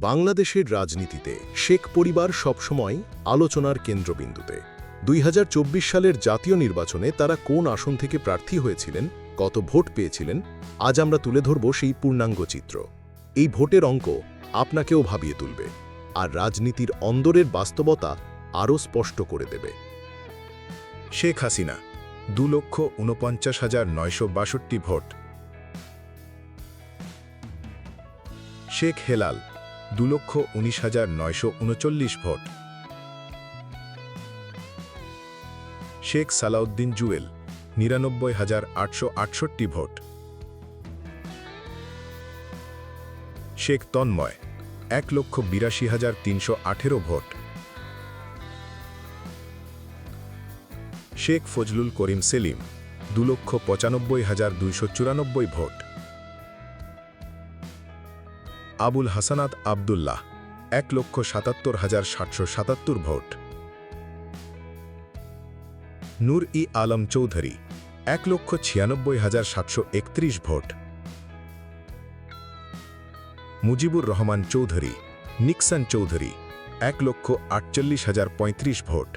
বাংলাদেশের রাজনীতিতে শেখ পরিবার সবসময় আলোচনার কেন্দ্রবিন্দুতে। 2024 সালের জাতীয় নির্বাচনে তারা কোন আসন থেকে প্রার্থী হয়েছিলেন, কত ভোট পেয়েছিলেন, আজ আমরা তুলে ধরব সেই পূর্ণাঙ্গ চিত্র। এই ভোটের অঙ্ক আপনাকেও ভাবিয়ে তুলবে, আর রাজনীতির অন্দরের বাস্তবতা আরও স্পষ্ট করে দেবে। শেখ হাসিনা 2,49,962 ভোট। শেখ হেলাল 2,19,939 ভোট। শেখ সালাউদ্দিন জুয়েল 99,868 ভোট। শেখ তন্ময় 1,82,318 ভোট। শেখ ফজলুল করিম সেলিম 2,95,294 ভোট। আবুল হাসানাত আবদুল্লাহ 1,77,777 ভোট। নূর ই আলম চৌধুরী 1,96,731 ভোট। Mujibur Rahman Chowdhury Nixon Chowdhury 1,48,035 vote.